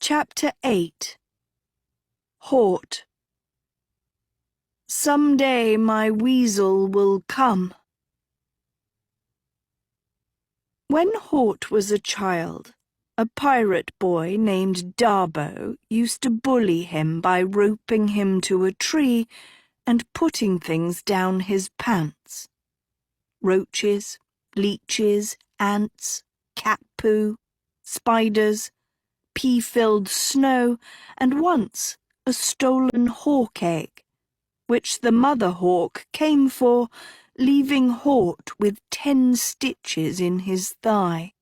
Chapter 8. Hort. Some day my Weasel will come. When Hort was a child, a pirate boy named Darbo used to bully him by roping him to a tree and putting things down his pants. Roaches, leeches, ants, cat poo, spiders, pea-filled snow, and once a stolen hawk egg, which the mother hawk came for, leaving Hort with 10 stitches in his thigh.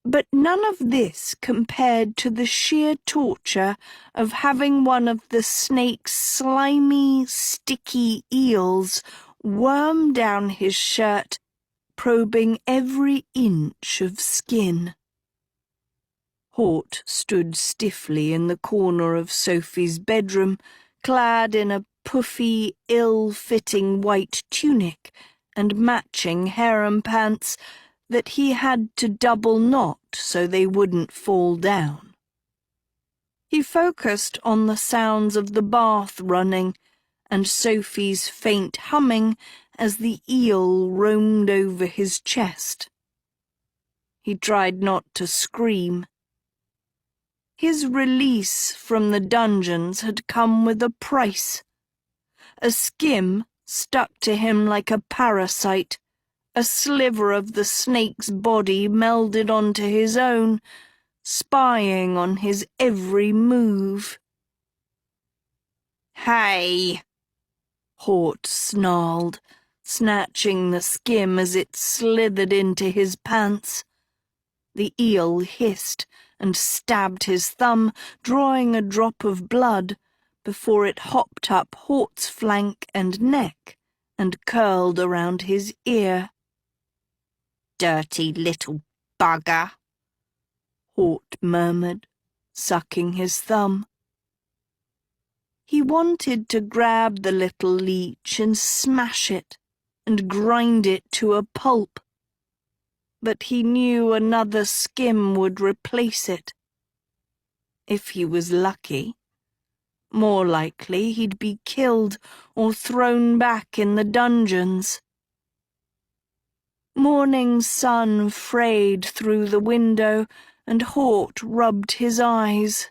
But none of this compared to the sheer torture of having one of the snake's slimy, sticky eels worm down his shirt, probing every inch of skin. Hort stood stiffly in the corner of Sophie's bedroom, clad in a puffy, ill-fitting white tunic and matching harem pants that he had to double knot so they wouldn't fall down. He focused on the sounds of the bath running and Sophie's faint humming as the eel roamed over his chest. He tried not to scream. His release from the dungeons had come with a price. A skim stuck to him like a parasite, a sliver of the snake's body melded onto his own, spying on his every move. "Hey!" Hort snarled, snatching the skim as it slithered into his pants. The eel hissed and stabbed his thumb, drawing a drop of blood, before it hopped up Hort's flank and neck and curled around his ear. "Dirty little bugger," Hort murmured, sucking his thumb. He wanted to grab the little leech and smash it and grind it to a pulp, but he knew another skim would replace it. If he was lucky. More likely he'd be killed or thrown back in the dungeons. Morning sun frayed through the window, and Hort rubbed his eyes.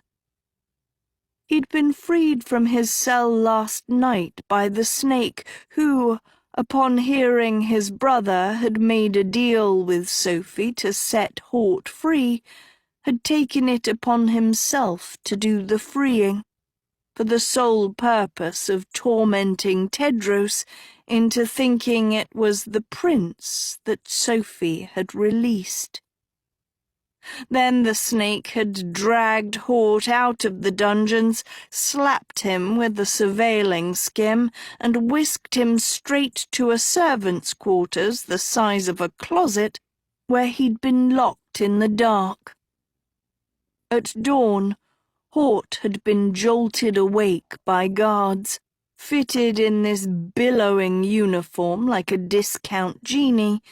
He'd been freed from his cell last night by the snake who, upon hearing his brother had made a deal with Sophie to set Hort free, had taken it upon himself to do the freeing, for the sole purpose of tormenting Tedros into thinking it was the prince that Sophie had released. Then the snake had dragged Hort out of the dungeons, slapped him with the surveilling skim, and whisked him straight to a servant's quarters the size of a closet, where he'd been locked in the dark. At dawn, Hort had been jolted awake by guards, fitted in this billowing uniform like a discount genie,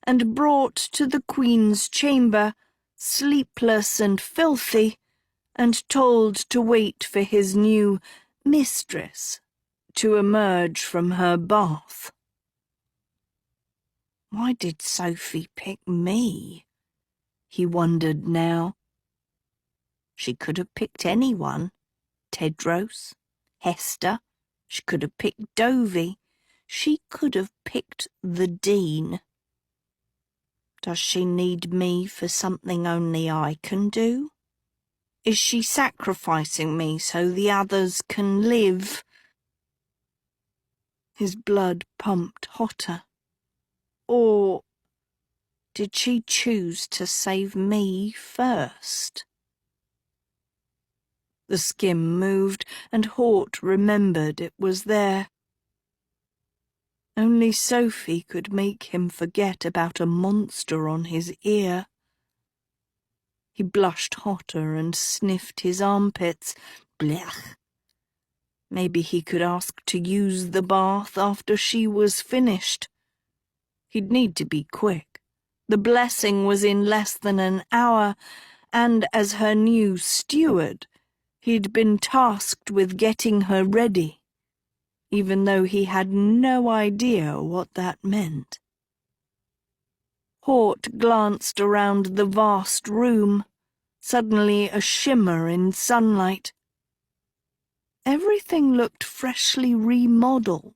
and brought to the Queen's chamber, sleepless and filthy, and told to wait for his new mistress to emerge from her bath. Why did Sophie pick me? He wondered now. She could have picked anyone. Tedros, Hester, she could have picked Dovey. She could have picked the Dean. Does she need me for something only I can do? Is she sacrificing me so the others can live? His blood pumped hotter. Or did she choose to save me first? The skim moved, and Hort remembered it was there. Only Sophie could make him forget about a monster on his ear. He blushed hotter and sniffed his armpits. Blech. Maybe he could ask to use the bath after she was finished. He'd need to be quick. The blessing was in less than an hour, and as her new steward, he'd been tasked with getting her ready, even though he had no idea what that meant. Hort glanced around the vast room, suddenly a shimmer in sunlight. Everything looked freshly remodelled.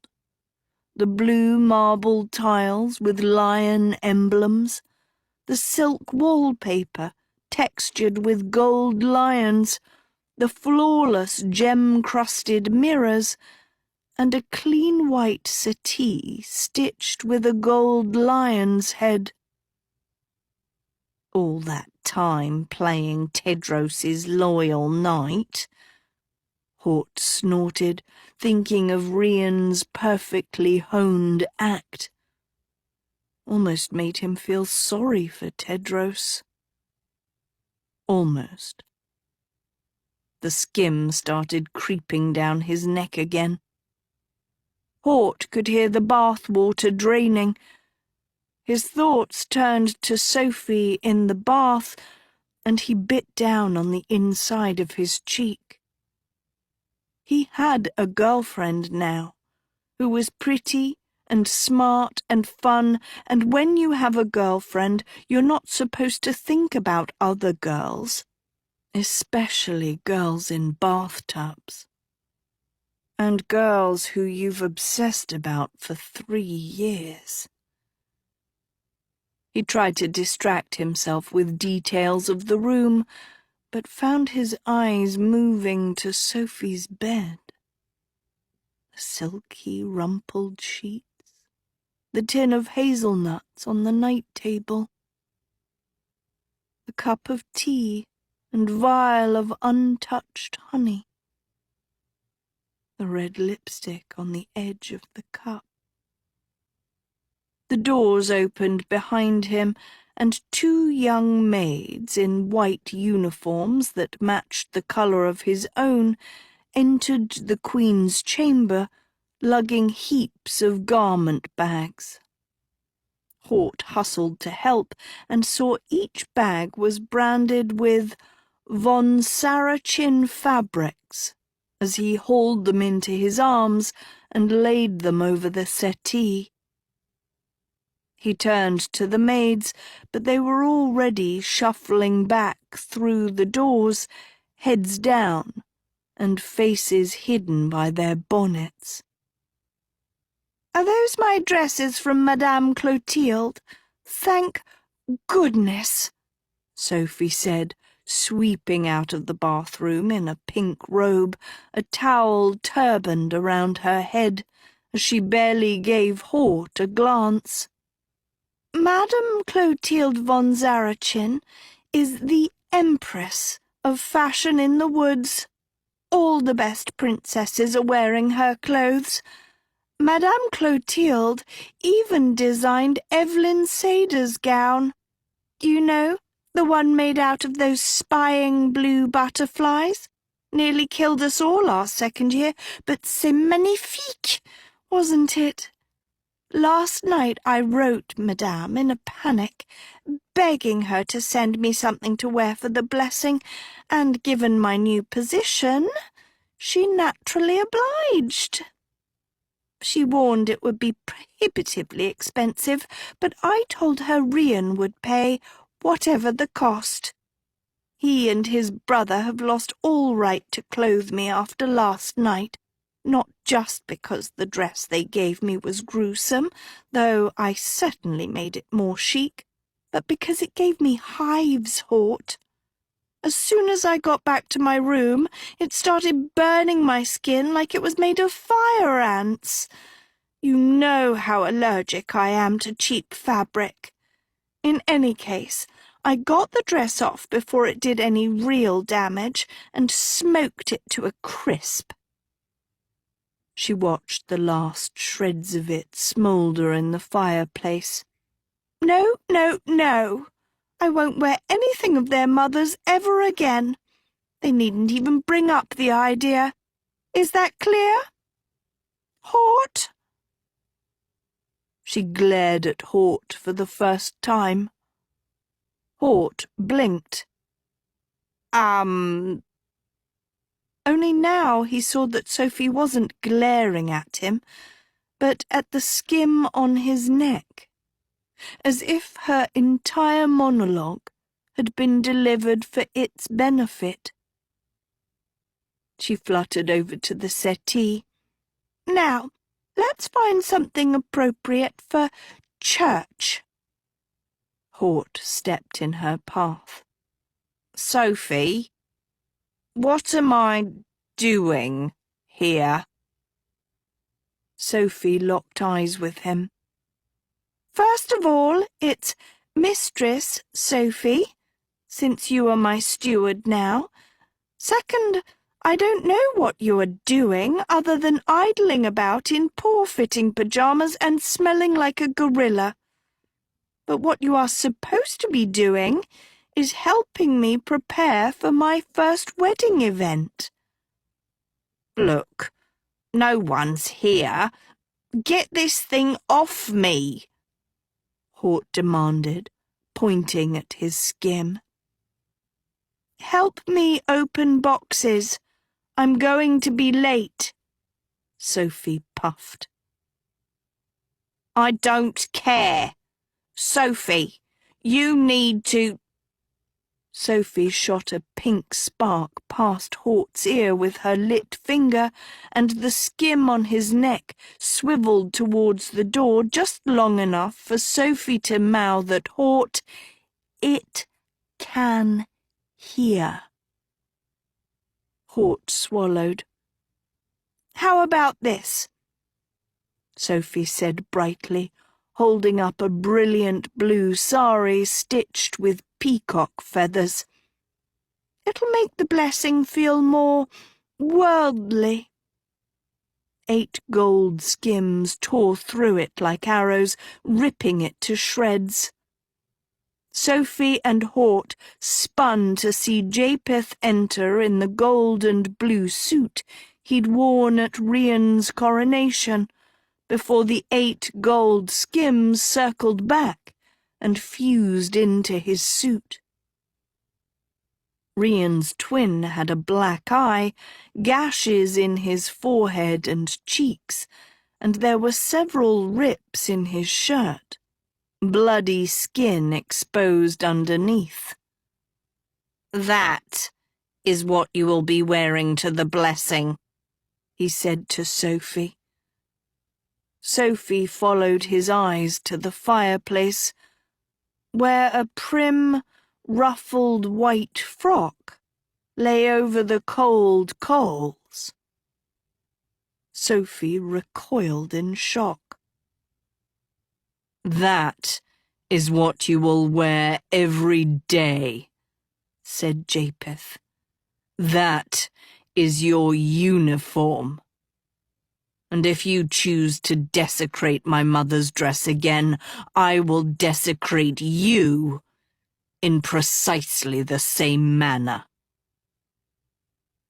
The blue marble tiles with lion emblems, the silk wallpaper textured with gold lions, the flawless gem-crusted mirrors, and a clean white settee stitched with a gold lion's head. All that time playing Tedros's loyal knight, Hort snorted, thinking of Rian's perfectly honed act. Almost made him feel sorry for Tedros. Almost. The skim started creeping down his neck again. Hort could hear the bath water draining. His thoughts turned to Sophie in the bath, and he bit down on the inside of his cheek. He had a girlfriend now, who was pretty and smart and fun, and when you have a girlfriend, you're not supposed to think about other girls, especially girls in bathtubs. And girls who you've obsessed about for 3 years. He tried to distract himself with details of the room, but found his eyes moving to Sophie's bed. The silky, rumpled sheets, the tin of hazelnuts on the night table, the cup of tea and vial of untouched honey, the red lipstick on the edge of the cup. The doors opened behind him, and 2 young maids in white uniforms that matched the colour of his own entered the Queen's chamber, lugging heaps of garment bags. Hort hustled to help and saw each bag was branded with Von Sarachin Fabrics as he hauled them into his arms and laid them over the settee. He turned to the maids, but they were already shuffling back through the doors, heads down and faces hidden by their bonnets. "Are those my dresses from Madame Clotilde? Thank goodness," Sophie said, sweeping out of the bathroom in a pink robe, a towel turbaned around her head, as she barely gave Hort a glance. "Madame Clotilde von Sarachin is the Empress of fashion in the woods. All the best princesses are wearing her clothes. Madame Clotilde even designed Evelyn Sader's gown. You know, the one made out of those spying blue butterflies. Nearly killed us all our second year, but c'est magnifique, wasn't it? Last night I wrote Madame in a panic, begging her to send me something to wear for the blessing, and given my new position, she naturally obliged. She warned it would be prohibitively expensive, but I told her Rian would pay, whatever the cost. He and his brother have lost all right to clothe me after last night, not just because the dress they gave me was gruesome, though I certainly made it more chic, but because it gave me hives, Hort. As soon as I got back to my room, it started burning my skin like it was made of fire ants. You know how allergic I am to cheap fabric. In any case, I got the dress off before it did any real damage and smoked it to a crisp." She watched the last shreds of it smoulder in the fireplace. "No, no, no. I won't wear anything of their mother's ever again. They needn't even bring up the idea. Is that clear? Hort?" She glared at Hort for the first time. Hort blinked. Only now he saw that Sophie wasn't glaring at him, but at the skim on his neck, as if her entire monologue had been delivered for its benefit. She fluttered over to the settee. Now, let's find something appropriate for church. Hort stepped in her path. Sophie, what am I doing here? Sophie locked eyes with him. First of all, it's Mistress Sophie, since you are my steward now. Second, I don't know what you are doing other than idling about in poor-fitting pyjamas and smelling like a gorilla. But what you are supposed to be doing is helping me prepare for my first wedding event. Look, no one's here. Get this thing off me, Hort demanded, pointing at his skim. Help me open boxes. I'm going to be late, Sophie puffed. I don't care. Sophie, you need to... Sophie shot a pink spark past Hort's ear with her lit finger, and the skim on his neck swivelled towards the door just long enough for Sophie to mouth at Hort, "It can hear." Hort swallowed. How about this? Sophie said brightly, holding up a brilliant blue sari stitched with peacock feathers. It'll make the blessing feel more worldly. 8 gold skims tore through it like arrows, ripping it to shreds. Sophie and Hort spun to see Japheth enter in the gold and blue suit he'd worn at Rian's coronation, before the 8 gold skims circled back and fused into his suit. Rian's twin had a black eye, gashes in his forehead and cheeks, and there were several rips in his shirt, bloody skin exposed underneath. That is what you will be wearing to the blessing, he said to Sophie. Sophie followed his eyes to the fireplace, where a prim, ruffled white frock lay over the cold coals. Sophie recoiled in shock. That is what you will wear every day, said Japheth. That is your uniform. And if you choose to desecrate my mother's dress again, I will desecrate you in precisely the same manner.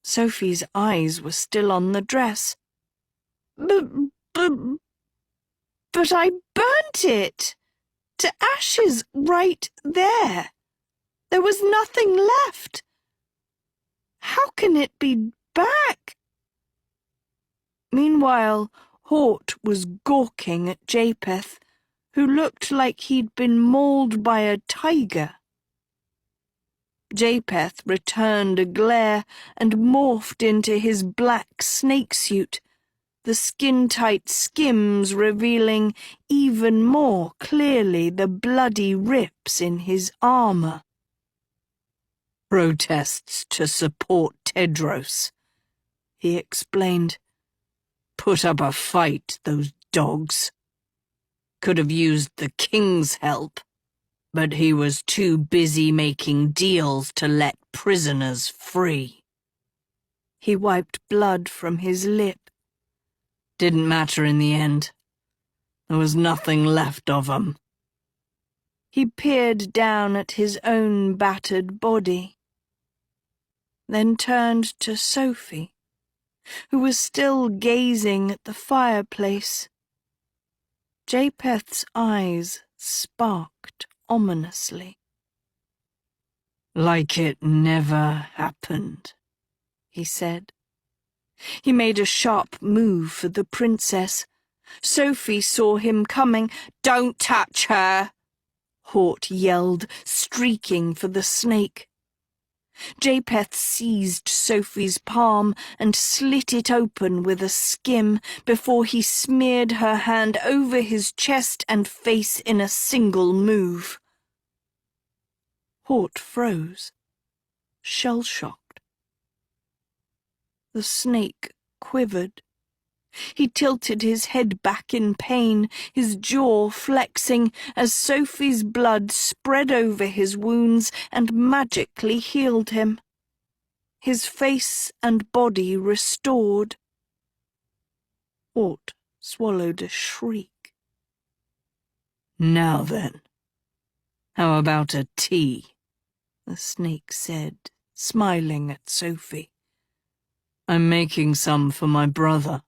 Sophie's eyes were still on the dress. But I burnt it to ashes right there. There was nothing left. How can it be back? Meanwhile, Hort was gawking at Japheth, who looked like he'd been mauled by a tiger. Japheth returned a glare and morphed into his black snakesuit, the skin-tight skims revealing even more clearly the bloody rips in his armour. Protests to support Tedros, he explained. Put up a fight, those dogs. Could have used the king's help, but he was too busy making deals to let prisoners free. He wiped blood from his lip. Didn't matter in the end. There was nothing left of him. He peered down at his own battered body, then turned to Sophie, who was still gazing at the fireplace. Japheth's eyes sparked ominously. Like it never happened, he said. He made a sharp move for the princess. Sophie saw him coming. "Don't touch her!" Hort yelled, streaking for the snake. Japheth seized Sophie's palm and slit it open with a skim before he smeared her hand over his chest and face in a single move. Hort froze, shell-shocked. The snake quivered. He tilted his head back in pain, his jaw flexing as Sophie's blood spread over his wounds and magically healed him. His face and body restored. Hort swallowed a shriek. "Now then, how about a tea?" the snake said, smiling at Sophie. "I'm making some for my brother.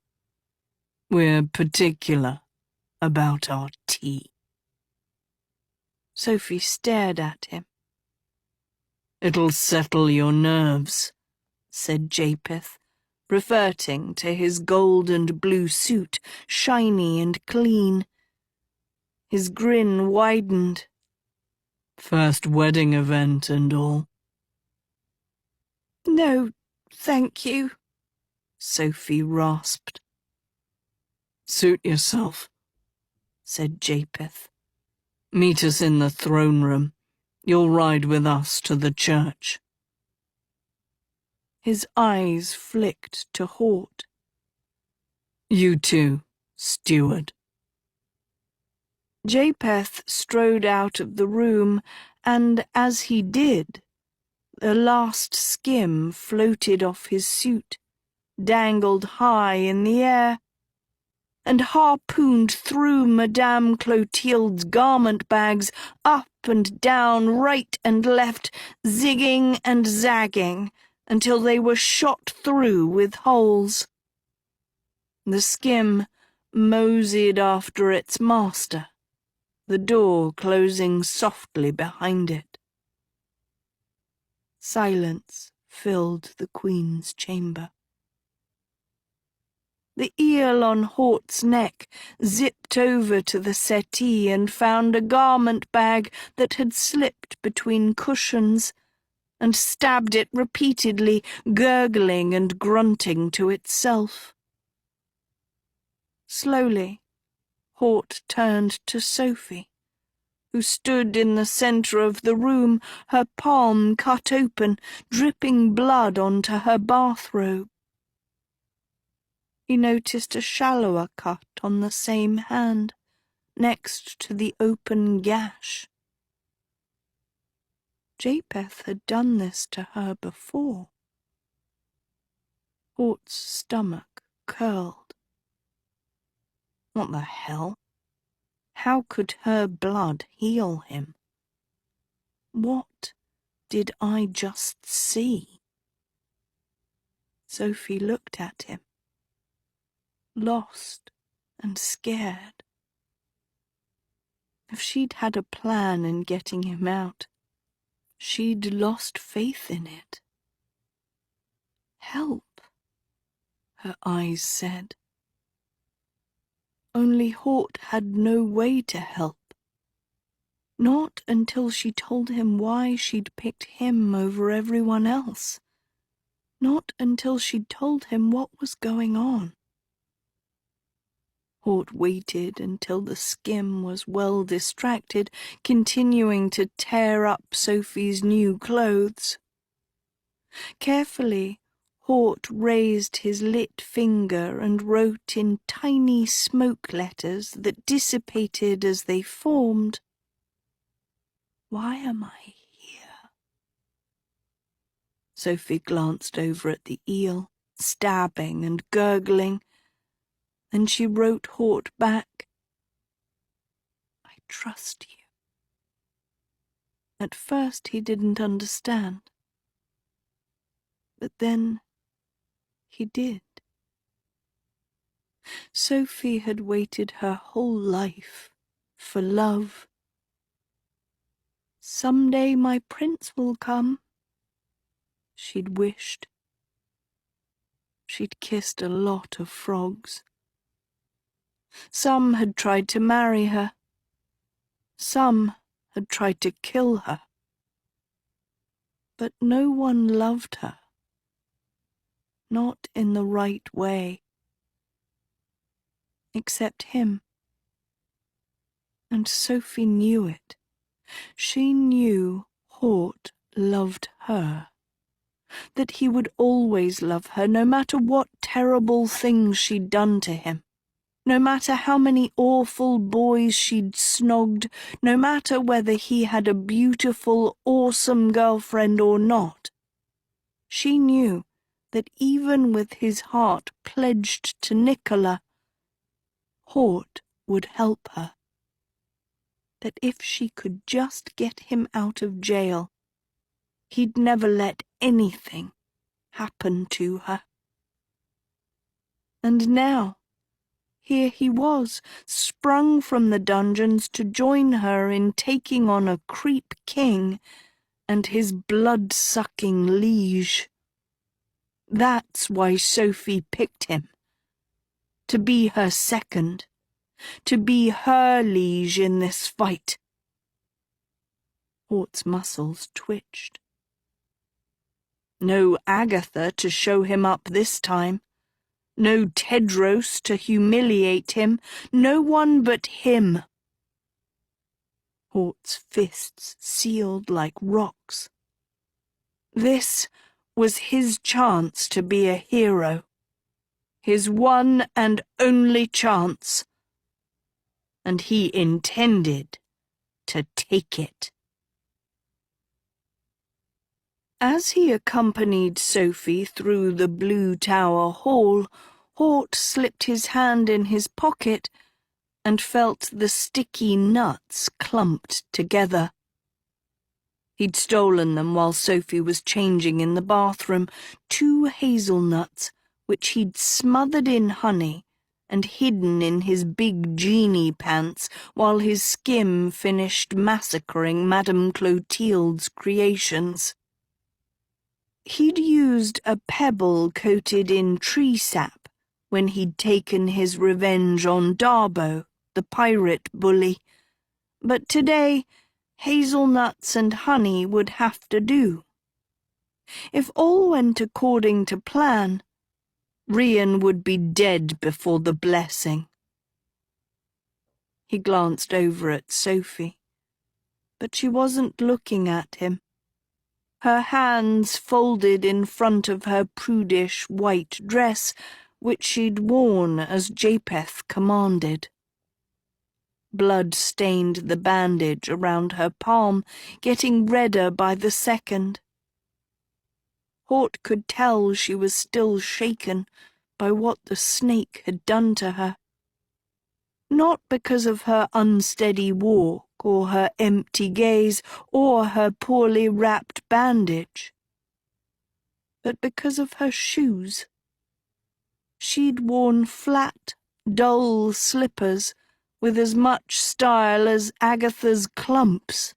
We're particular about our tea." Sophie stared at him. "It'll settle your nerves," said Japheth, reverting to his gold and blue suit, shiny and clean. His grin widened. "First wedding event and all." "No, thank you," Sophie rasped. "Suit yourself," said Japheth. "Meet us in the throne room. You'll ride with us to the church." His eyes flicked to Hort. "You too, steward." Japheth strode out of the room, and as he did, the last skim floated off his suit, dangled high in the air, and harpooned through Madame Clotilde's garment bags, up and down, right and left, zigging and zagging, until they were shot through with holes. The skim moseyed after its master, the door closing softly behind it. Silence filled the Queen's chamber. The eel on Hort's neck zipped over to the settee and found a garment bag that had slipped between cushions, and stabbed it repeatedly, gurgling and grunting to itself. Slowly, Hort turned to Sophie, who stood in the centre of the room, her palm cut open, dripping blood onto her bathrobe. He noticed a shallower cut on the same hand, next to the open gash. Japheth had done this to her before. Hort's stomach curled. What the hell? How could her blood heal him? What did I just see? Sophie looked at him, lost and scared. If she'd had a plan in getting him out, she'd lost faith in it. "Help," her eyes said. Only Hort had no way to help. Not until she told him why she'd picked him over everyone else. Not until she'd told him what was going on. Hort waited until the skim was well distracted, continuing to tear up Sophie's new clothes. Carefully, Hort raised his lit finger and wrote in tiny smoke letters that dissipated as they formed, "Why am I here?" Sophie glanced over at the eel, stabbing and gurgling. Then she wrote Hort back, "I trust you." At first he didn't understand, but then he did. Sophie had waited her whole life for love. Someday my prince will come, she'd wished. She'd kissed a lot of frogs. Some had tried to marry her. Some had tried to kill her. But no one loved her. Not in the right way. Except him. And Sophie knew it. She knew Hort loved her. That he would always love her, no matter what terrible things she'd done to him. No matter how many awful boys she'd snogged, no matter whether he had a beautiful, awesome girlfriend or not. She knew that even with his heart pledged to Nicola, Hort would help her. That if she could just get him out of jail, he'd never let anything happen to her. And now, here he was, sprung from the dungeons to join her in taking on a creep king and his blood-sucking liege. That's why Sophie picked him. To be her second, to be her liege in this fight. Hort's muscles twitched. No Agatha to show him up this time. No Tedros to humiliate him. No one but him. Hort's fists sealed like rocks. This was his chance to be a hero. His one and only chance. And he intended to take it. As he accompanied Sophie through the Blue Tower Hall, Hort slipped his hand in his pocket and felt the sticky nuts clumped together. He'd stolen them while Sophie was changing in the bathroom, 2 hazelnuts, which he'd smothered in honey and hidden in his big genie pants while his skim finished massacring Madame Clotilde's creations. He'd used a pebble coated in tree sap when he'd taken his revenge on Darbo, the pirate bully, but today hazelnuts and honey would have to do. If all went according to plan, Rian would be dead before the blessing. He glanced over at Sophie, but she wasn't looking at him. Her hands folded in front of her prudish white dress, which she'd worn as Japheth commanded. Blood stained the bandage around her palm, getting redder by the second. Hort could tell she was still shaken by what the snake had done to her. Not because of her unsteady walk, or her empty gaze, or her poorly wrapped bandage, but because of her shoes. She'd worn flat, dull slippers with as much style as Agatha's clumps.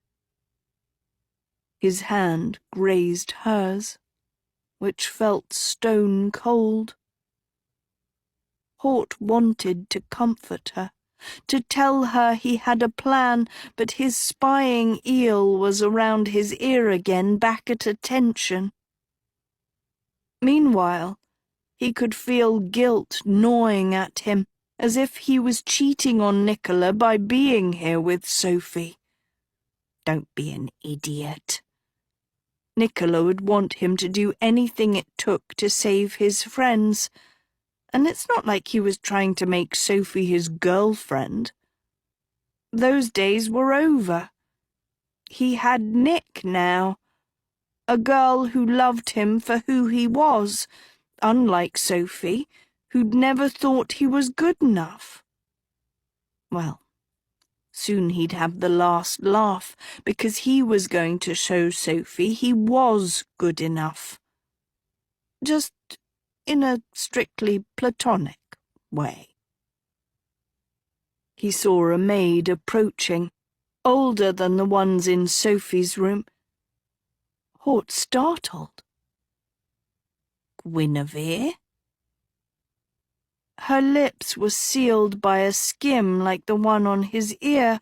His hand grazed hers, which felt stone cold. Hort wanted to comfort her, to tell her he had a plan, but his spying eel was around his ear again, back at attention. Meanwhile, he could feel guilt gnawing at him, as if he was cheating on Nicola by being here with Sophie. Don't be an idiot. Nicola would want him to do anything it took to save his friends, and it's not like he was trying to make Sophie his girlfriend. Those days were over. He had Nick now, a girl who loved him for who he was, unlike Sophie, who'd never thought he was good enough. Well, soon he'd have the last laugh, because he was going to show Sophie he was good enough. Just in a strictly platonic way. He saw a maid approaching, older than the ones in Sophie's room. Hort startled. Guinevere? Her lips were sealed by a skim like the one on his ear,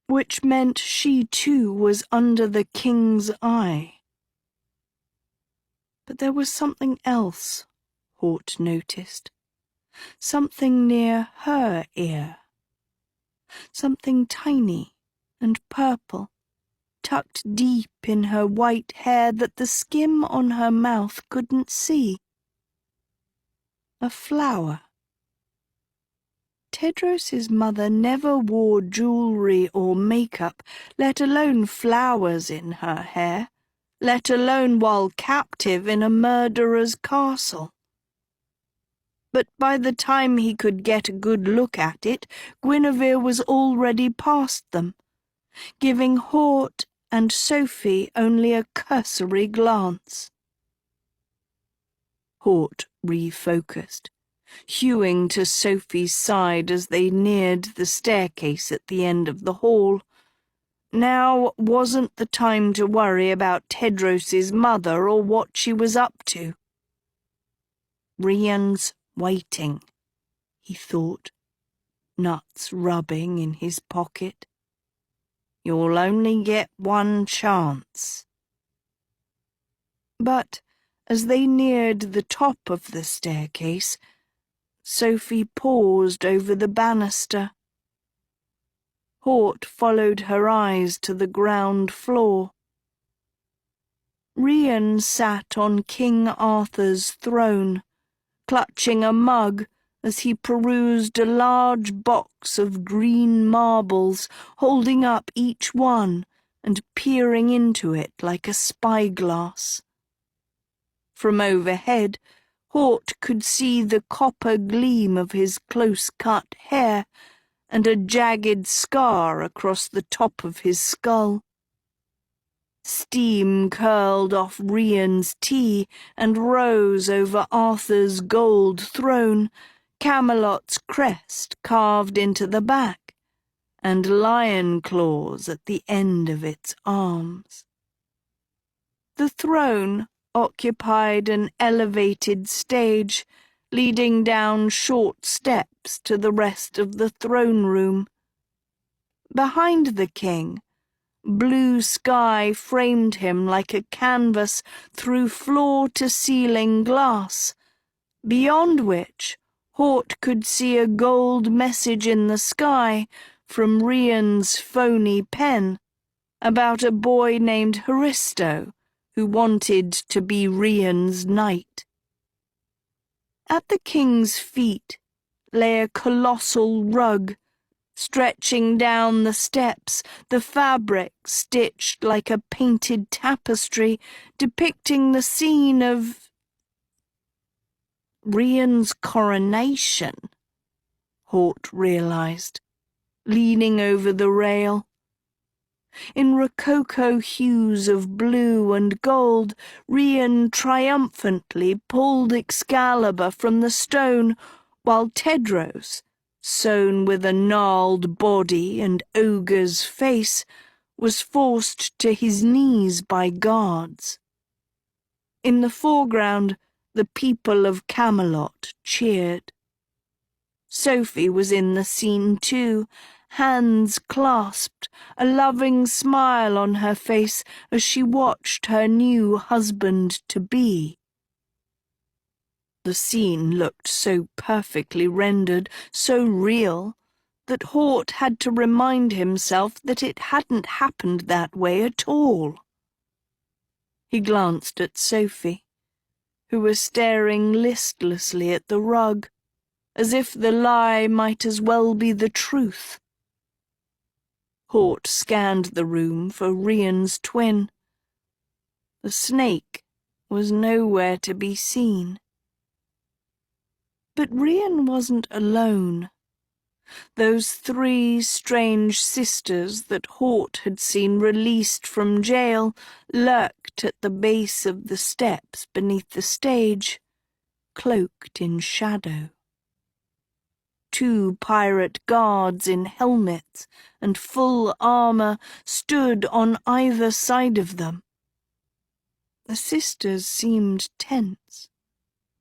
which meant she too was under the king's eye. But there was something else, Hort noticed. Something near her ear. Something tiny and purple, tucked deep in her white hair that the skim on her mouth couldn't see. A flower. Tedros's mother never wore jewelry or makeup, let alone flowers in her hair, let alone while captive in a murderer's castle. But by the time he could get a good look at it, Guinevere was already past them, giving Hort and Sophie only a cursory glance. Hort refocused, hewing to Sophie's side as they neared the staircase at the end of the hall. Now wasn't the time to worry about Tedros's mother or what she was up to. Rian's waiting, he thought, nuts rubbing in his pocket. You'll only get one chance. But as they neared the top of the staircase, Sophie paused over the banister. Hort followed her eyes to the ground floor. Rian sat on King Arthur's throne, clutching a mug as he perused a large box of green marbles, holding up each one and peering into it like a spyglass. From overhead, Hort could see the copper gleam of his close-cut hair and a jagged scar across the top of his skull. Steam curled off Rian's tea and rose over Arthur's gold throne, Camelot's crest carved into the back, and lion claws at the end of its arms. The throne occupied an elevated stage, leading down short steps to the rest of the throne room. Behind the king, blue sky framed him like a canvas through floor-to-ceiling glass, beyond which Hort could see a gold message in the sky from Rian's phony pen about a boy named Haristo who wanted to be Rian's knight. At the king's feet lay a colossal rug, stretching down the steps, the fabric stitched like a painted tapestry, depicting the scene of Rian's coronation, Hort realized, leaning over the rail. In rococo hues of blue and gold, Rian triumphantly pulled Excalibur from the stone, while Tedros, sewn with a gnarled body and ogre's face, was forced to his knees by guards. In the foreground, the people of Camelot cheered. Sophie was in the scene too, hands clasped, a loving smile on her face as she watched her new husband-to-be. The scene looked so perfectly rendered, so real, that Hort had to remind himself that it hadn't happened that way at all. He glanced at Sophie, who was staring listlessly at the rug, as if the lie might as well be the truth. Hort scanned the room for Rian's twin. The snake was nowhere to be seen. But Rian wasn't alone. Those three strange sisters that Hort had seen released from jail lurked at the base of the steps beneath the stage, cloaked in shadow. 2 pirate guards in helmets and full armour stood on either side of them. The sisters seemed tense,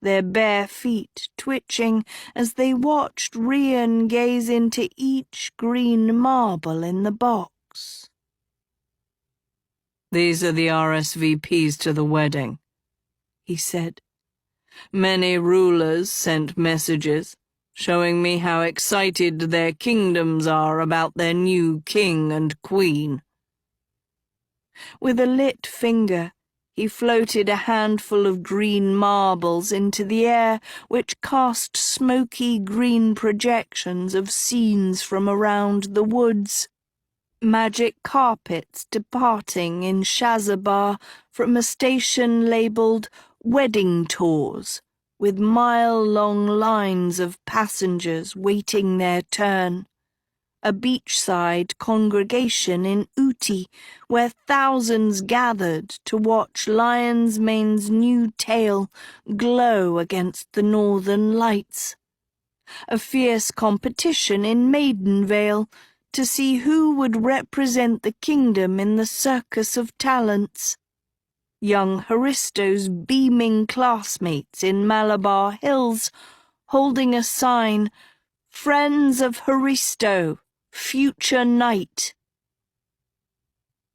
their bare feet twitching as they watched Rian gaze into each green marble in the box. "These are the RSVPs to the wedding," he said. "Many rulers sent messages, showing me how excited their kingdoms are about their new king and queen." With a lit finger, he floated a handful of green marbles into the air, which cast smoky green projections of scenes from around the woods. Magic carpets departing in Shazabah from a station labelled Wedding Tours, with mile-long lines of passengers waiting their turn. A beachside congregation in Uti, where thousands gathered to watch Lion's Mane's new tail glow against the northern lights. A fierce competition in Maidenvale to see who would represent the kingdom in the circus of talents. Young Haristo's beaming classmates in Malabar Hills holding a sign, "Friends of Haristo, Future Knight."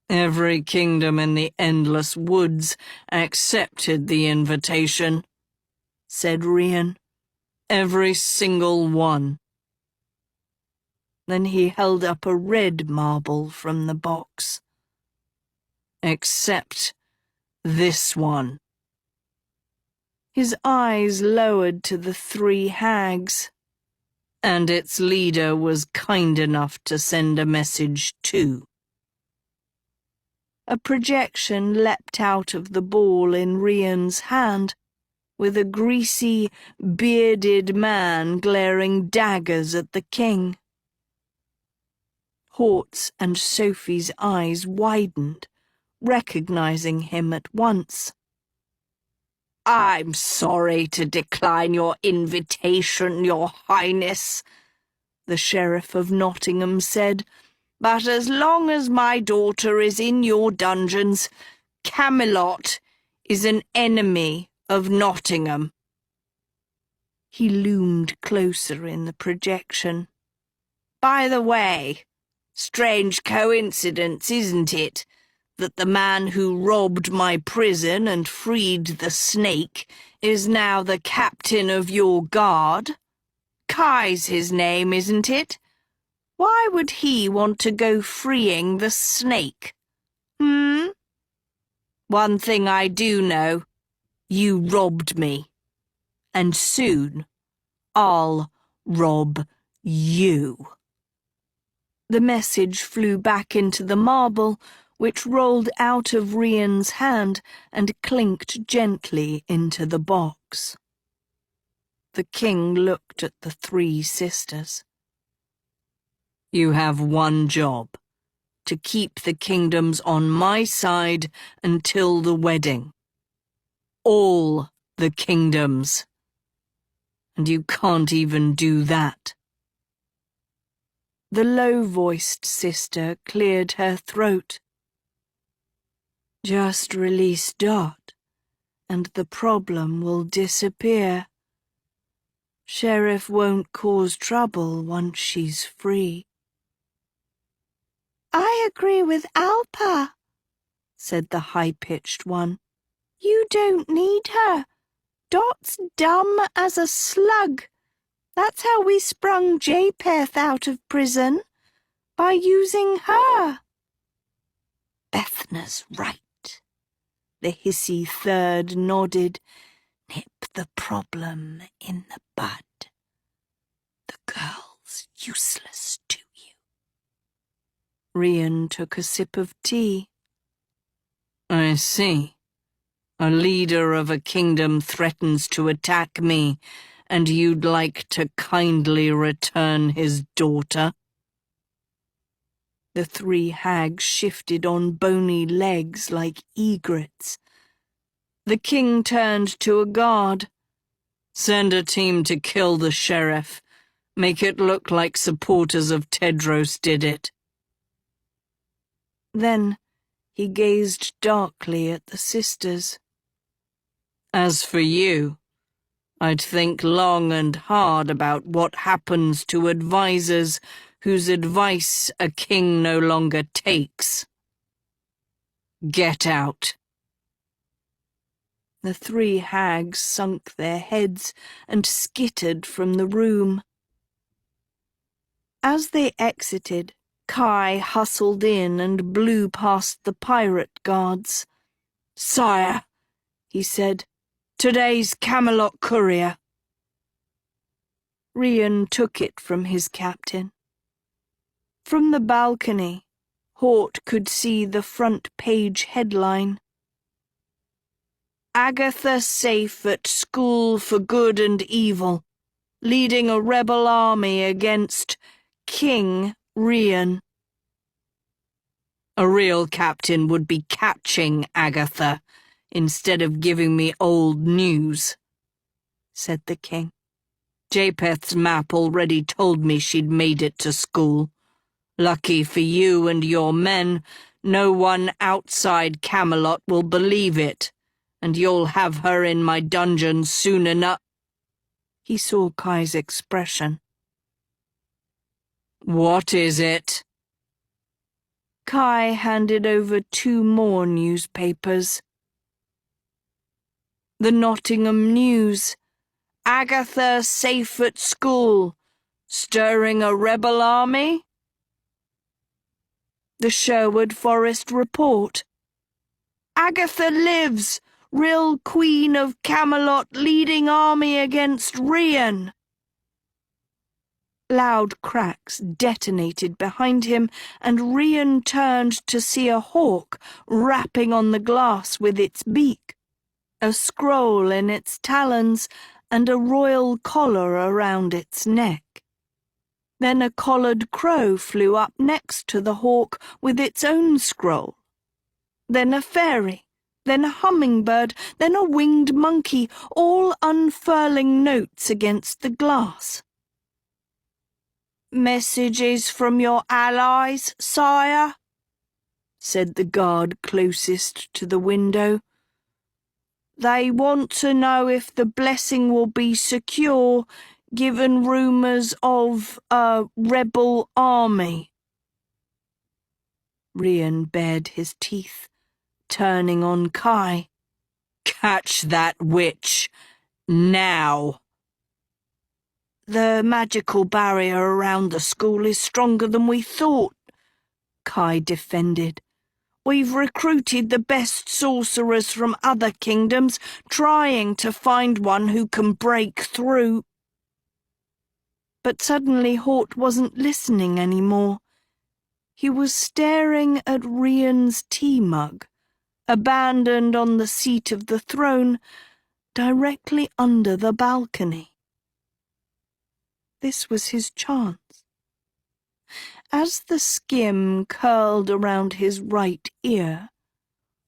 "Every kingdom in the endless woods accepted the invitation," said Rian. "Every single one." Then he held up a red marble from the box. "Except this one." His eyes lowered to the 3 hags. "And its leader was kind enough to send a message too." A projection leapt out of the ball in Rian's hand, with a greasy, bearded man glaring daggers at the king. Hort's and Sophie's eyes widened, recognizing him at once. "I'm sorry to decline your invitation, Your Highness," the Sheriff of Nottingham said, "but as long as my daughter is in your dungeons, Camelot is an enemy of Nottingham." He loomed closer in the projection. "By the way, strange coincidence, isn't it, that the man who robbed my prison and freed the snake is now the captain of your guard? Kai's his name, isn't it? Why would he want to go freeing the snake? One thing I do know, you robbed me. And soon I'll rob you." The message flew back into the marble, which rolled out of Rian's hand and clinked gently into the box. The king looked at the 3 sisters. "You have one job, to keep the kingdoms on my side until the wedding. All the kingdoms. And you can't even do that." The low-voiced sister cleared her throat. "Just release Dot, and the problem will disappear. Sheriff won't cause trouble once she's free." "I agree with Alpa," said the high-pitched one. "You don't need her. Dot's dumb as a slug. That's how we sprung Japheth out of prison, by using her." "Bethna's right," the hissy third nodded. "Nip the problem in the bud. The girl's useless to you." Rian took a sip of tea. "I see. A leader of a kingdom threatens to attack me, and you'd like to kindly return his daughter?" The 3 hags shifted on bony legs like egrets. The king turned to a guard. "Send a team to kill the sheriff, Make it look like supporters of Tedros did it." Then he gazed darkly at the sisters. "As for you, I'd think long and hard about what happens to advisers whose advice a king no longer takes. Get out." The three hags sunk their heads and skittered from the room. As they exited, Kai hustled in and blew past the pirate guards. "Sire," he said, "today's Camelot courier." Rian took it from his captain. From the balcony, Hort could see the front page headline. "Agatha safe at school for good and evil, leading a rebel army against King Rian." A real captain would be catching Agatha instead of giving me old news, said the king. Japheth's map already told me she'd made it to school. Lucky for you and your men, no one outside Camelot will believe it, and you'll have her in my dungeon soon enough. He saw Kai's expression. What is it? Kai handed over 2 more newspapers. The Nottingham News. Agatha safe at school, stirring a rebel army. The Sherwood Forest Report. Agatha lives, real queen of Camelot leading army against Rian. Loud cracks detonated behind him, and Rian turned to see a hawk rapping on the glass with its beak, a scroll in its talons, and a royal collar around its neck. Then a collared crow flew up next to the hawk with its own scroll. Then a fairy, then a hummingbird, then a winged monkey, all unfurling notes against the glass. "Messages from your allies, sire?" said the guard closest to the window. "They want to know if the blessing will be secure, given rumours of a rebel army." Rian bared his teeth, turning on Kai. "Catch that witch, now!" "The magical barrier around the school is stronger than we thought," Kai defended. "We've recruited the best sorcerers from other kingdoms, trying to find one who can break through." But suddenly Hort wasn't listening anymore. He was staring at Rian's tea mug, abandoned on the seat of the throne, directly under the balcony. This was his chance. As the skim curled around his right ear,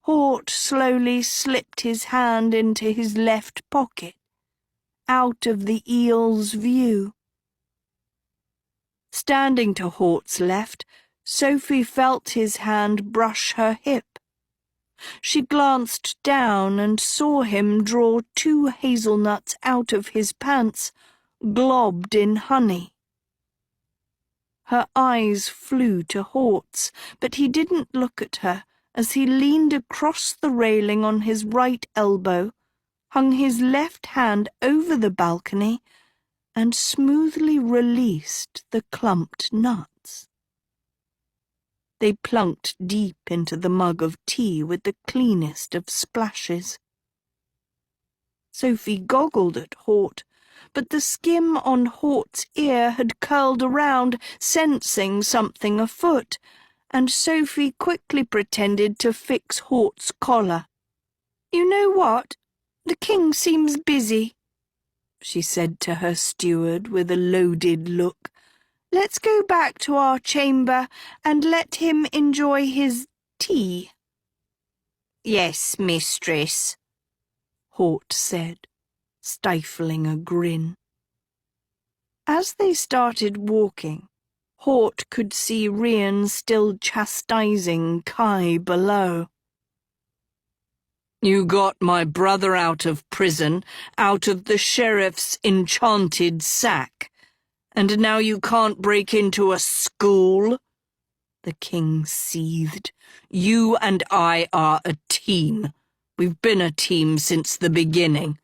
Hort slowly slipped his hand into his left pocket, out of the eel's view. Standing to Hort's left, Sophie felt his hand brush her hip. She glanced down and saw him draw 2 hazelnuts out of his pants, globbed in honey. Her eyes flew to Hort's, but he didn't look at her as he leaned across the railing on his right elbow, hung his left hand over the balcony, and smoothly released the clumped nuts. They plunked deep into the mug of tea with the cleanest of splashes. Sophie goggled at Hort, but the skim on Hort's ear had curled around, sensing something afoot, and Sophie quickly pretended to fix Hort's collar. "You know what? The king seems busy," she said to her steward with a loaded look. "Let's go back to our chamber and let him enjoy his tea." "Yes, mistress," Hort said, stifling a grin. As they started walking, Hort could see Rian still chastising Kai below. You got my brother out of prison, out of the sheriff's enchanted sack, and now you can't break into a school? The king seethed. You and I are a team. We've been a team since the beginning.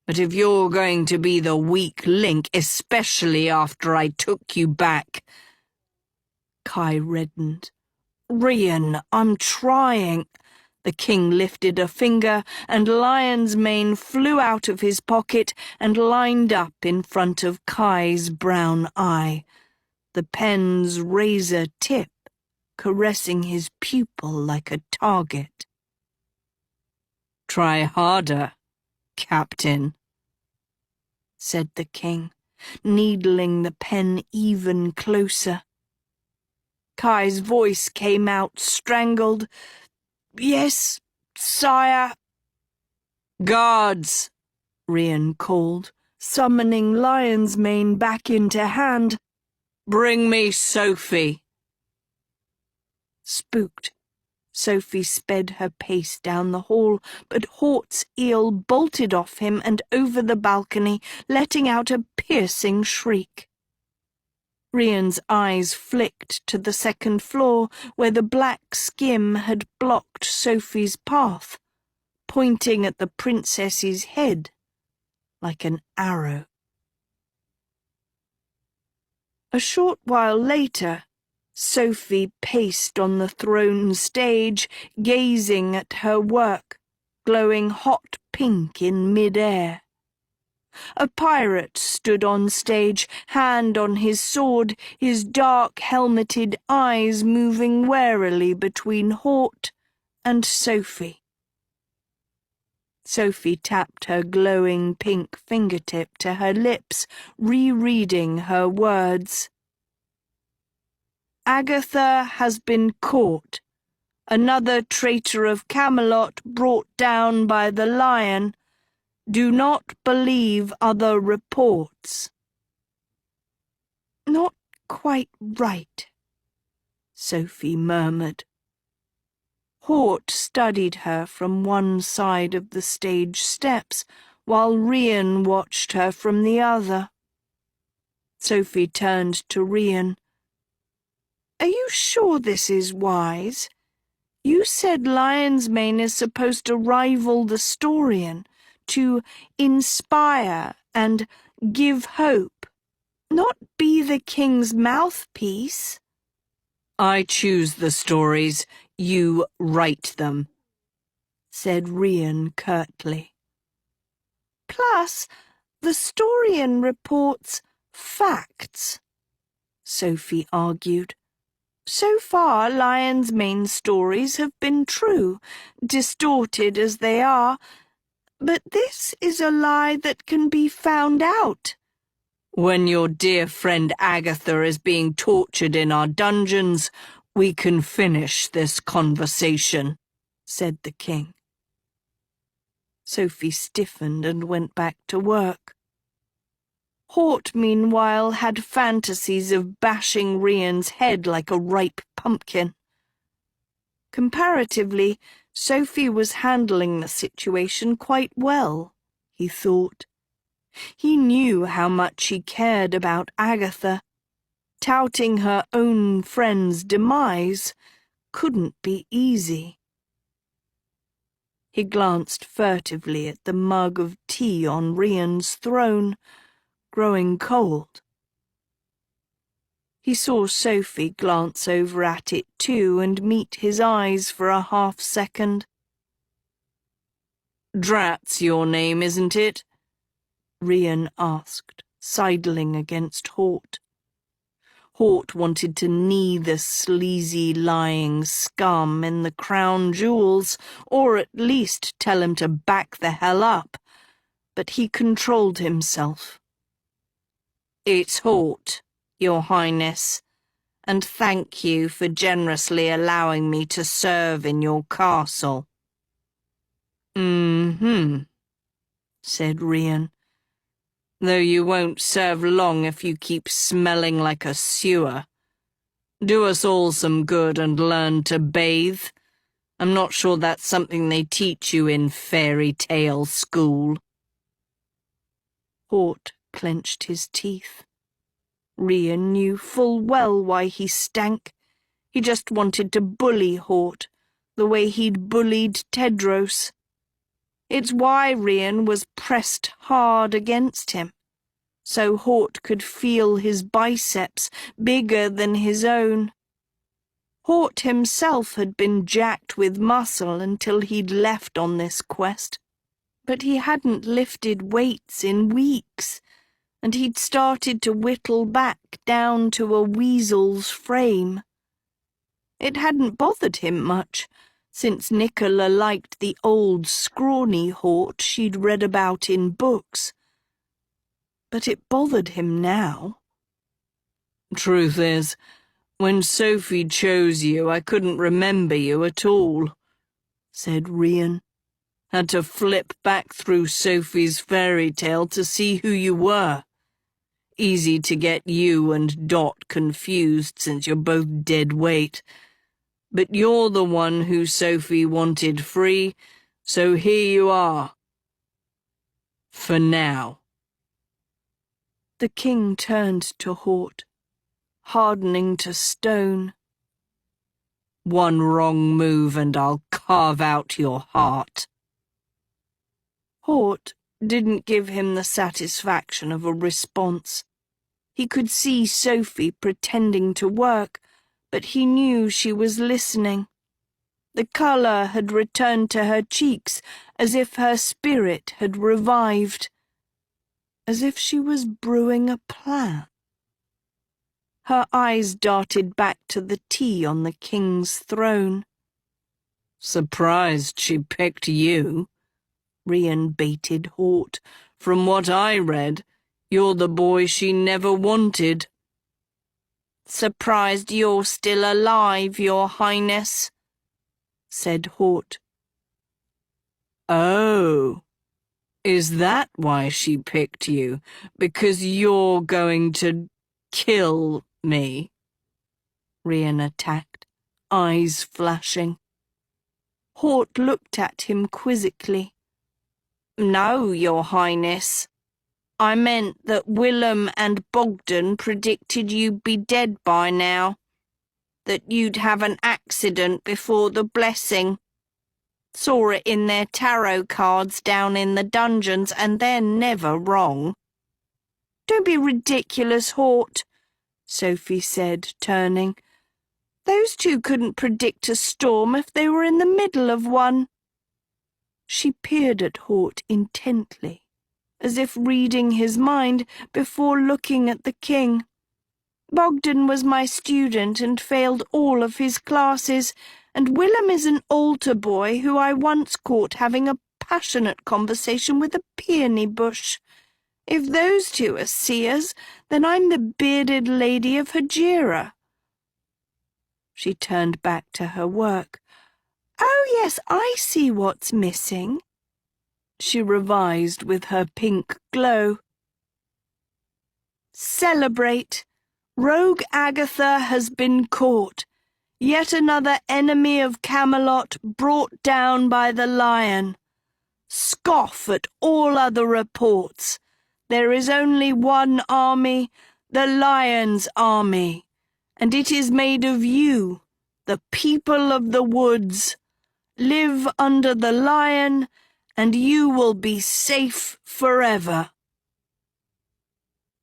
But if you're going to be the weak link, especially after I took you back— Kai reddened. Rian, I'm trying. The king lifted a finger, and Lion's Mane flew out of his pocket and lined up in front of Kai's brown eye, the pen's razor tip caressing his pupil like a target. Try harder, Captain, said the king, needling the pen even closer. Kai's voice came out strangled. Yes, sire. Guards, Rian called, summoning Lion's Mane back into hand. Bring me Sophie. Spooked, Sophie sped her pace down the hall, but Hort's eel bolted off him and over the balcony, letting out a piercing shriek. Rian's eyes flicked to the second floor, where the black skim had blocked Sophie's path, pointing at the princess's head like an arrow. A short while later, Sophie paced on the throne stage, gazing at her work, glowing hot pink in mid-air. A pirate stood on stage, hand on his sword, his dark helmeted eyes moving warily between Hort and Sophie. Sophie tapped her glowing pink fingertip to her lips, rereading her words. Agatha has been caught. Another traitor of Camelot brought down by the lion. Do not believe other reports. Not quite right, Sophie murmured. Hort studied her from one side of the stage steps, while Rian watched her from the other. Sophie turned to Rian. Are you sure this is wise? You said Lion's Mane is supposed to rival the Storian, to inspire and give hope, not be the king's mouthpiece. I choose the stories, you write them, said Rian curtly. Plus, the Storian reports facts, Sophie argued. So far, Lion's Mane stories have been true, distorted as they are, but this is a lie that can be found out. When your dear friend Agatha is being tortured in our dungeons, we can finish this conversation, said the king. Sophie stiffened and went back to work. Hort, meanwhile, had fantasies of bashing Rian's head like a ripe pumpkin. Comparatively, Sophie was handling the situation quite well, he thought. He knew how much she cared about Agatha. Touting her own friend's demise couldn't be easy. He glanced furtively at the mug of tea on Rian's throne, growing cold. He saw Sophie glance over at it too and meet his eyes for a half-second. Drat's your name, isn't it? Rian asked, sidling against Hort. Hort wanted to knee the sleazy, lying scum in the crown jewels, or at least tell him to back the hell up, but he controlled himself. It's Hort, Your Highness, and thank you for generously allowing me to serve in your castle. Said Rian. though you won't serve long if you keep smelling like a sewer. Do us all some good and learn to bathe. I'm not sure that's something they teach you in fairy tale school." Hort clenched his teeth. Rian knew full well why he stank. He just wanted to bully Hort, the way he'd bullied Tedros. It's why Rian was pressed hard against him, so Hort could feel his biceps bigger than his own. Hort himself had been jacked with muscle until he'd left on this quest, but he hadn't lifted weights in weeks, and he'd started to whittle back down to a weasel's frame. It hadn't bothered him much, since Nicola liked the old scrawny Hort she'd read about in books. But it bothered him now. "Truth is, when Sophie chose you, I couldn't remember you at all," said Rian. "Had to flip back through Sophie's fairy tale to see who you were. Easy to get you and Dot confused since you're both dead weight. But you're the one who Sophie wanted free, so here you are. For now." The king turned to Hort, hardening to stone. "One wrong move and I'll carve out your heart." Hort didn't give him the satisfaction of a response. He could see Sophie pretending to work, but he knew she was listening. The colour had returned to her cheeks, as if her spirit had revived, as if she was brewing a plan. Her eyes darted back to the tea on the king's throne. "Surprised she picked you," Rian baited Hort. "From what I read, you're the boy she never wanted." "Surprised you're still alive, Your Highness," said Hort. "Oh, is that why she picked you? Because you're going to kill me?" Rian attacked, eyes flashing. Hort looked at him quizzically. "No, Your Highness. I meant that Willem and Bogdan predicted you'd be dead by now, that you'd have an accident before the blessing. Saw it in their tarot cards down in the dungeons, and they're never wrong." "Don't be ridiculous, Hort," Sophie said, turning. "Those two couldn't predict a storm if they were in the middle of one." She peered at Hort intently, as if reading his mind before looking at the king. "Bogdan was my student and failed all of his classes, and Willem is an altar boy who I once caught having a passionate conversation with a peony bush. If those two are seers, then I'm the bearded lady of Hajira." She turned back to her work. "Oh, yes, I see what's missing," she revised with her pink glow. "Celebrate! Rogue Agatha has been caught. Yet another enemy of Camelot brought down by the lion. Scoff at all other reports. There is only one army, the lion's army, and it is made of you, the people of the woods. Live under the lion, and you will be safe forever."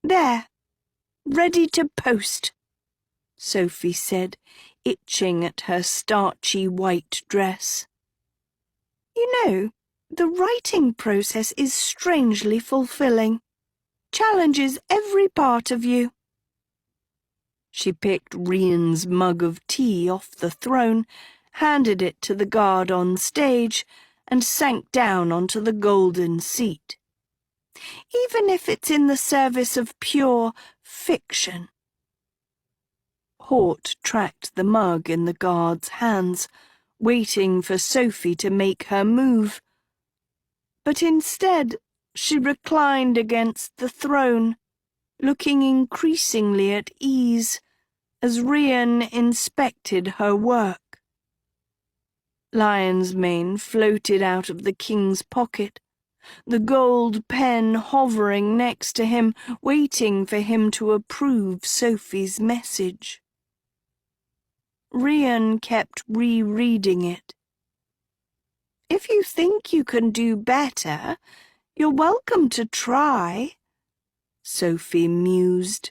"There, ready to post," Sophie said, itching at her starchy white dress. "You know, the writing process is strangely fulfilling. Challenges every part of you." She picked Rian's mug of tea off the throne, handed it to the guard on stage, and sank down onto the golden seat. "Even if it's in the service of pure fiction." Hort tracked the mug in the guard's hands, waiting for Sophie to make her move. But instead, She reclined against the throne, looking increasingly at ease as Rian inspected her work. Lion's mane floated out of the king's pocket, the gold pen hovering next to him, waiting for him to approve Sophie's message. Rian kept rereading it. "If you think you can do better, you're welcome to try," Sophie mused.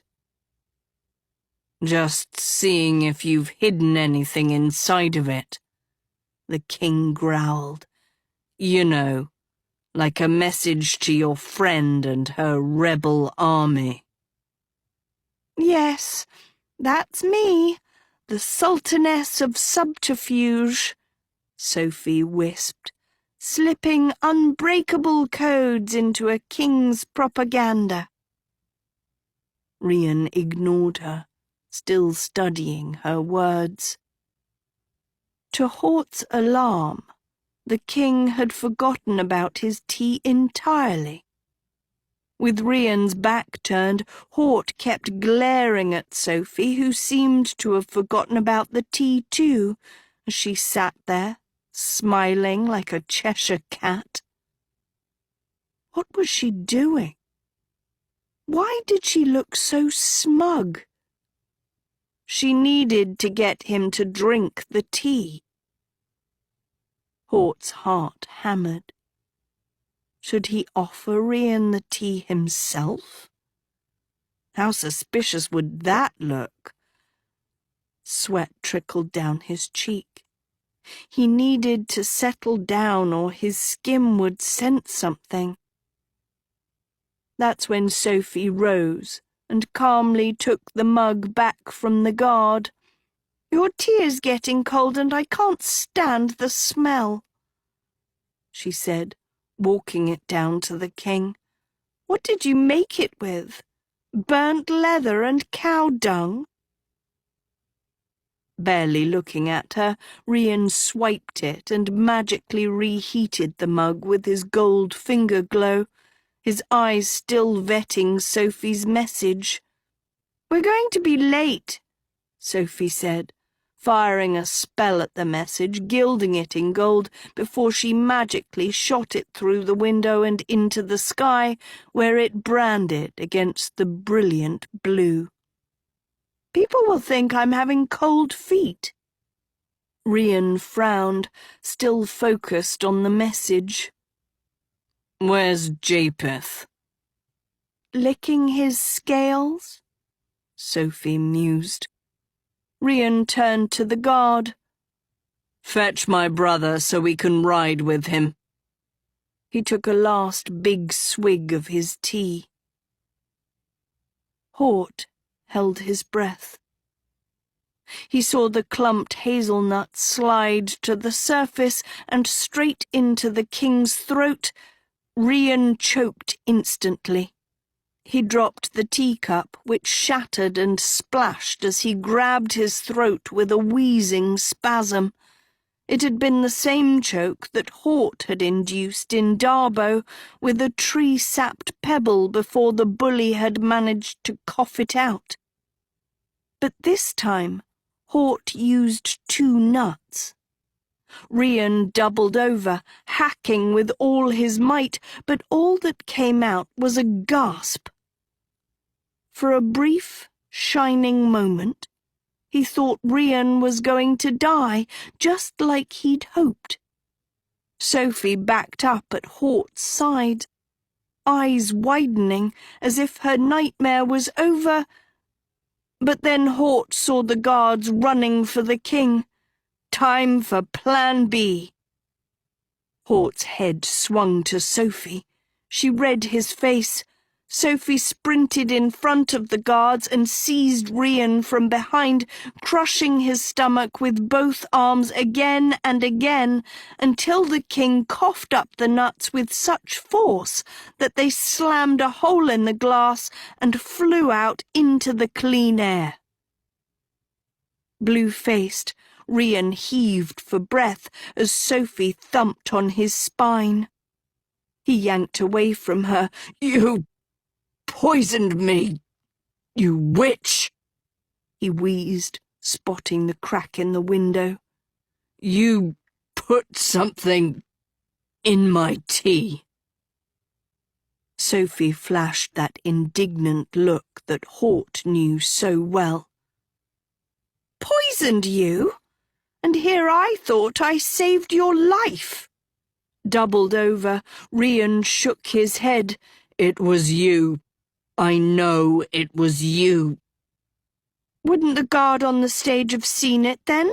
"Just seeing if you've hidden anything inside of it," the king growled. "You know, like a message to your friend and her rebel army." "Yes, that's me, the Sultaness of Subterfuge," Sophie wisped, slipping unbreakable codes into a king's propaganda. Rian ignored her, still studying her words. To Hort's alarm, the king had forgotten about his tea entirely. With Rian's back turned, Hort kept glaring at Sophie, who seemed to have forgotten about the tea too, as she sat there, smiling like a Cheshire cat. What was she doing? Why did she look so smug? She needed to get him to drink the tea. Hort's heart hammered. Should he offer Rian the tea himself? How suspicious would that look? Sweat trickled down his cheek. He needed to settle down or his skin would sense something. That's when Sophie rose and calmly took the mug back from the guard. "Your tea is getting cold and I can't stand the smell," she said, walking it down to the king. "What did you make it with? Burnt leather and cow dung?" Barely looking at her, Rian swiped it and magically reheated the mug with his gold finger glow, his eyes still vetting Sophie's message. "We're going to be late," Sophie said, firing a spell at the message, gilding it in gold before she magically shot it through the window and into the sky, where it branded against the brilliant blue. "People will think I'm having cold feet." Rian frowned, still focused on the message. "Where's Japheth?" "Licking his scales?" Sophie mused. Rian turned to the guard. "Fetch my brother so we can ride with him." He took a last big swig of his tea. Hort held his breath. He saw the clumped hazelnut slide to the surface and straight into the king's throat. Rian choked instantly. He dropped the teacup, which shattered and splashed as he grabbed his throat with a wheezing spasm. It had been the same choke that Hort had induced in Darbo with a tree-sapped pebble before the bully had managed to cough it out. But this time, Hort used 2 nuts. Rian doubled over, hacking with all his might, but all that came out was a gasp. For a brief, shining moment, he thought Rian was going to die, just like he'd hoped. Sophie backed up at Hort's side, eyes widening as if her nightmare was over. But then Hort saw the guards running for the king. Time for Plan B. Hort's head swung to Sophie. She read his face. Sophie sprinted in front of the guards and seized Rian from behind, crushing his stomach with both arms again and again, until the king coughed up the nuts with such force that they slammed a hole in the glass and flew out into the clean air. Blue-faced, Rian heaved for breath as Sophie thumped on his spine. He yanked away from her. You poisoned me, you witch! He wheezed, spotting the crack in the window. You put something in my tea. Sophie flashed that indignant look that Hort knew so well. Poisoned you? And here I thought I saved your life. Doubled over, Rian shook his head. It was you. I know it was you. Wouldn't the guard on the stage have seen it then?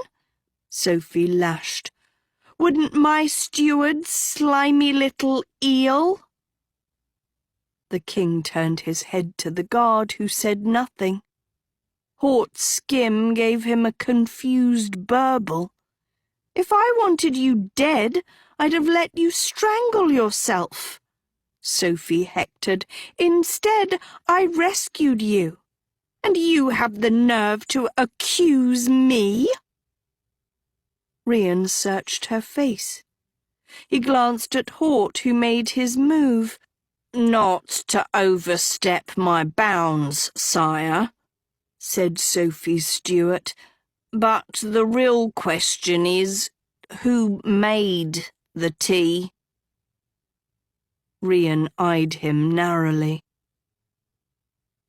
Sophie lashed. Wouldn't my steward, slimy little eel? The king turned his head to the guard, who said nothing. Hort's skim gave him a confused burble. If I wanted you dead, I'd have let you strangle yourself. Sophie hectored. Instead, I rescued you. And you have the nerve to accuse me? Rian searched her face. He glanced at Hort, who made his move. Not to overstep my bounds, sire, said Sophie's steward, but the real question is, who made the tea? Rian eyed him narrowly.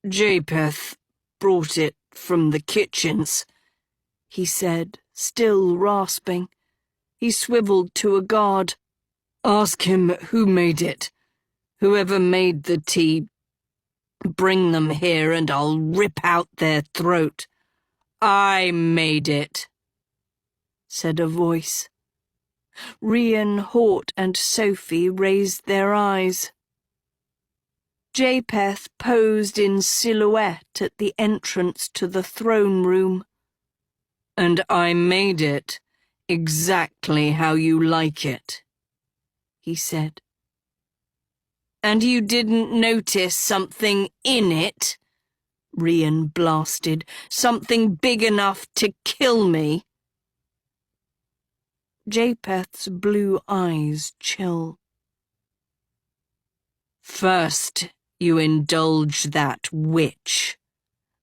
Japheth brought it from the kitchens, he said, still rasping. He swiveled to a guard. Ask him who made it. Whoever made the tea, bring them here and I'll rip out their throat. I made it, said a voice. Rian, Hort and Sophie raised their eyes. Japheth posed in silhouette at the entrance to the throne room. And I made it exactly how you like it, he said. And you didn't notice something in it? Rian blasted. Something big enough to kill me? Japheth's blue eyes chilled. First, you indulge that witch.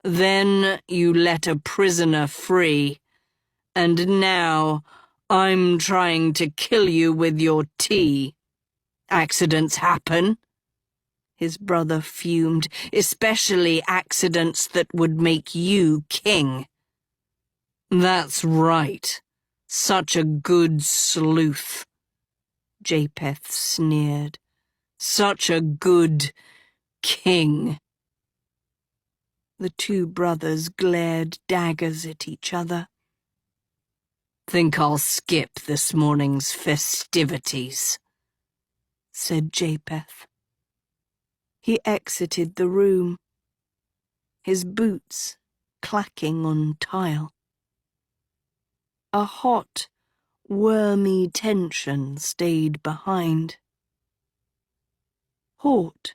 Then you let a prisoner free. And now I'm trying to kill you with your tea. Accidents happen. His brother fumed. Especially accidents that would make you king. That's right. Such a good sleuth. Japheth sneered. Such a good king. The two brothers glared daggers at each other. Think I'll skip this morning's festivities, said Japheth. He exited the room, his boots clacking on tile. A hot, wormy tension stayed behind. Hort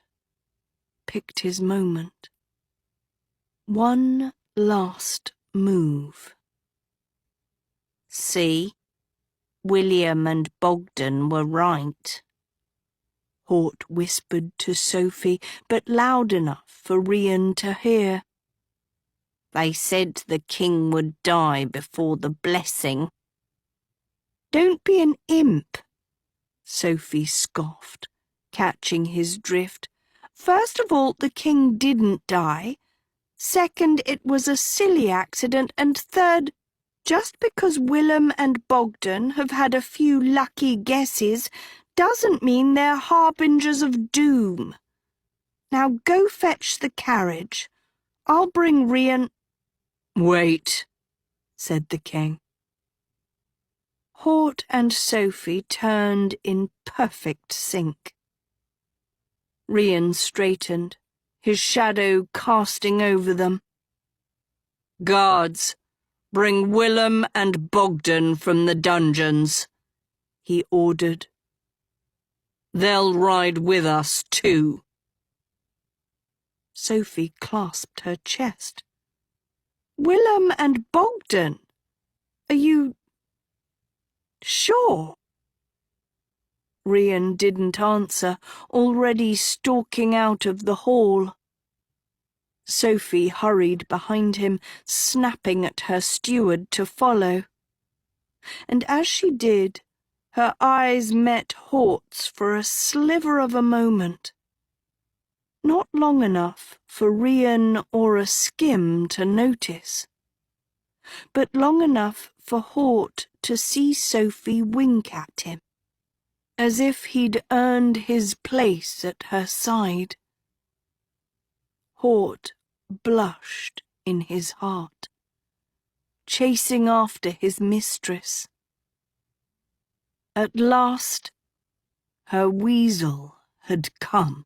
picked his moment. One last move. See, William and Bogdan were right. Hort whispered to Sophie, but loud enough for Rian to hear. They said the king would die before the blessing. Don't be an imp, Sophie scoffed, catching his drift. First of all, the king didn't die. Second, it was a silly accident. And third, just because Willem and Bogdan have had a few lucky guesses doesn't mean they're harbingers of doom. Now go fetch the carriage. I'll bring Rian. Wait, said the king. Hort and Sophie turned in perfect sync. Rian straightened, his shadow casting over them. Guards, bring Willem and Bogdan from the dungeons, he ordered. They'll ride with us too. Sophie clasped her chest. Willem and Bogdan? Are you sure? Rian didn't answer, already stalking out of the hall. Sophie hurried behind him, snapping at her steward to follow. And as she did, her eyes met Hort's for a sliver of a moment. Not long enough for Rian or a Skim to notice, but long enough for Hort to see Sophie wink at him, as if he'd earned his place at her side. Hort blushed in his heart, chasing after his mistress. At last, her Weasel had come.